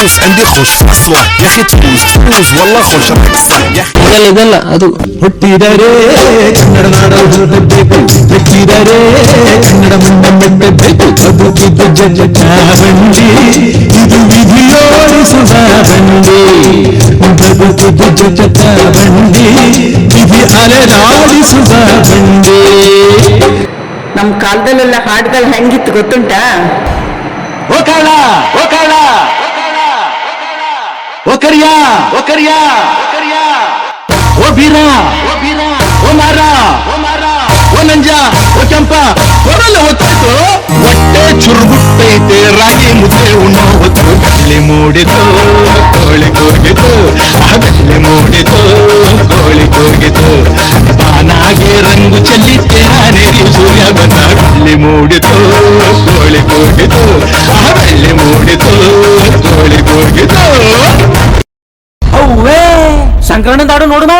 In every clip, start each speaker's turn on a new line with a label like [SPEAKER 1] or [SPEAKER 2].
[SPEAKER 1] شوف عندي خوش اصلا يا اخي تفوز والله خوش راك صح يا اخي
[SPEAKER 2] ಇದೆಲ್ಲ ಅದು
[SPEAKER 3] ಹುಟ್ಟಿದರೆ ಕನ್ನಡ ನಾಡ ಹುಟ್ಟಬೇಕು ಹುಟ್ಟಿದರೆ ಕನ್ನಡ ಮುಂದೆ ಮೆಟ್ಟಬೇಕು ಬದುಕಿದ್ದು ಜಗತ್ತ ಬಂಡಿ ಇದು ವಿಧಿಯೋಡಿಸುವ ಬಂಡಿ ಬದುಕಿದ್ದು ಜಗತ್ತ ಬಂಡಿ ವಿಧಿ ಅಲೆದಾಡಿಸುವ ಬಂಡಿ.
[SPEAKER 4] ನಮ್ ಕಾಲದಲ್ಲೆಲ್ಲ ಹಾಡುಗಳು ಹೆಂಗಿತ್ತು ಗೊತ್ತುಂಟಾ?
[SPEAKER 3] ಓ ಕಾಳ ಓ ಕಾಳ ಓ ಕರಿಯ ಓ ಕರಿಯ ಓ ಬೀರ ಓ ಮಾರ ಓ ನಂಜ ಓ ಕೆಂಪ ಹೊರಲ್ಲ ಹೊತ್ತಾಯ್ತು ಹೊಟ್ಟೆ ಚುರುಗುಟ್ಟೈತೆ ರಾಗಿ ಮುದ್ದೆ ಉಣ್ಣೋ ಹೊತ್ತು ಬೆಳ್ಳಿ ಮೂಡಿತು ಕೋಳಿ ಕೂಗಿತು ಬೆಳ್ಳಿ ಮೂಡಿತು ಕೋಳಿ ಕೂಗಿತು ಬಾನಾಗೆ ರಂಗು ಚೆಲ್ಲಿತ್ತೆ ನಾನೇರಿ ಸೂರ್ಯ ಬಂದ ಬೆಳ್ಳಿ ಮೂಡಿತು ಕೋಳಿ ಕೂಗಿತು ಬೆಳ್ಳಿ ಮೂಡಿತು ಕೋಳಿ ಕೂಗಿತು.
[SPEAKER 2] ಅವ್ವೇ ಸಂಕ್ರಮಣ ದಾಡು ನೋಡುಮ.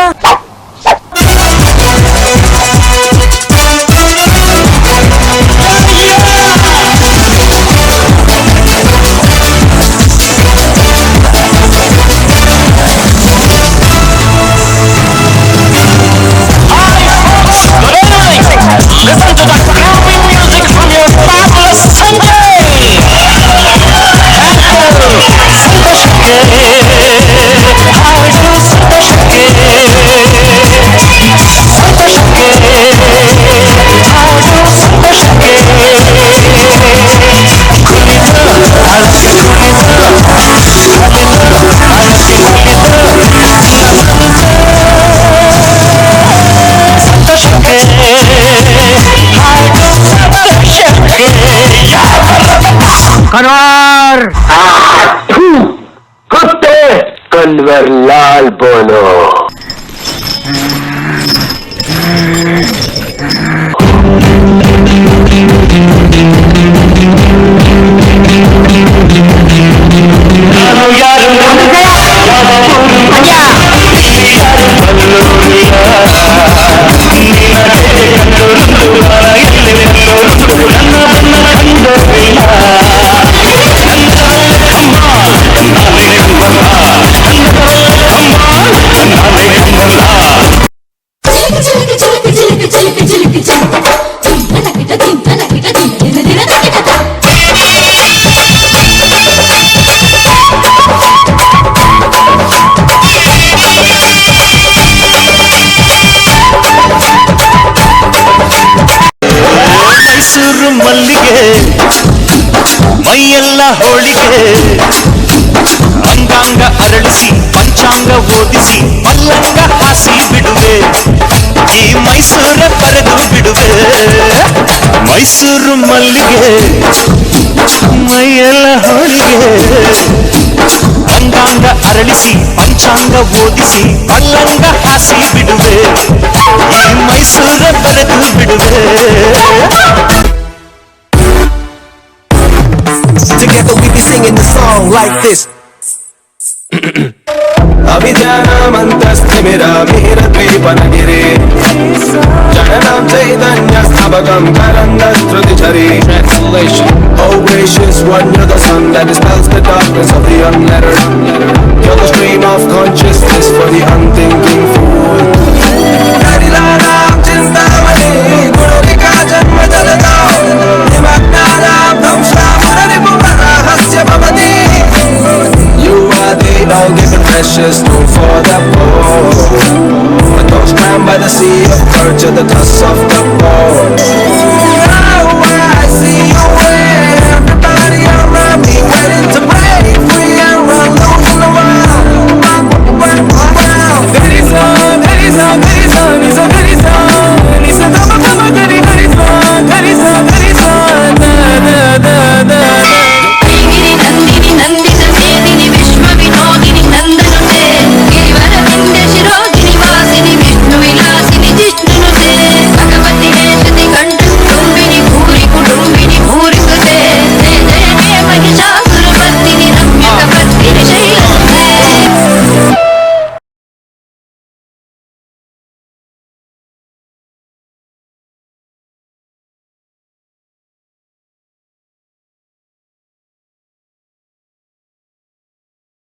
[SPEAKER 5] Listen to the groovy music from your fabulous Sunday. ಸಂತೋಷಕ್ಕೆ ಹಾಡು ಸಂತೋಷಕ್ಕೆ ಸಂತೋಷಕ್ಕೆ ಹಾಡು ಸಂತೋಷಕ್ಕೆ ಕುಣಿದು ಅಳತೆ ಕುಣಿದು ಅಳಿದು ಅಳತೆ ಕುಣಿದು ಸಂತೋಷಕ್ಕೆ
[SPEAKER 2] ಕನ್ವರ್
[SPEAKER 5] कुत्ते कन्वर लाल बोलो. ಮೈಸೂರು ಮಲ್ಲಿಗೆ ಮೈಯೆಲ್ಲ ಹೋಳಿಗೆ ಅಂಗಾಂಗ ಅರಳಿಸಿ ಪಂಚಾಂಗ ಓದಿಸಿ ಮಲ್ಲಂಗ ಹಾಸಿ ಬಿಡುವೆ ಈ ಮೈಸೂರ ಪರೆದು ಬಿಡುವೆ. ಮೈಸೂರು ಮಲ್ಲಿಗೆ ಮೈಯೆಲ್ಲ ಹೋಳಿಗೆ ಅಂಗಾಂಗ ಅರಳಿಸಿ ಪಂಚಾಂಗ ಓದಿಸಿ ಮಲ್ಲಂಗ ಹಾಸಿ ಬಿಡುವೆ ಈ ಮೈಸೂರ ಪರೆದು ಬಿಡುವೆ.
[SPEAKER 1] Together we be singing the song like this. अभिज्ञानमन्तस्थिमिर वीरद्वीपनगिरे जननं चैतन्यस्तबकं करन्दश्रुतिझरे. Translation: Oh gracious one, you're the sun that dispels the darkness of the unlettered. You're the stream of consciousness for the unthinking fool. You are the all-given precious known for the poor. But those drowned by the sea of courage at the toss of the ball.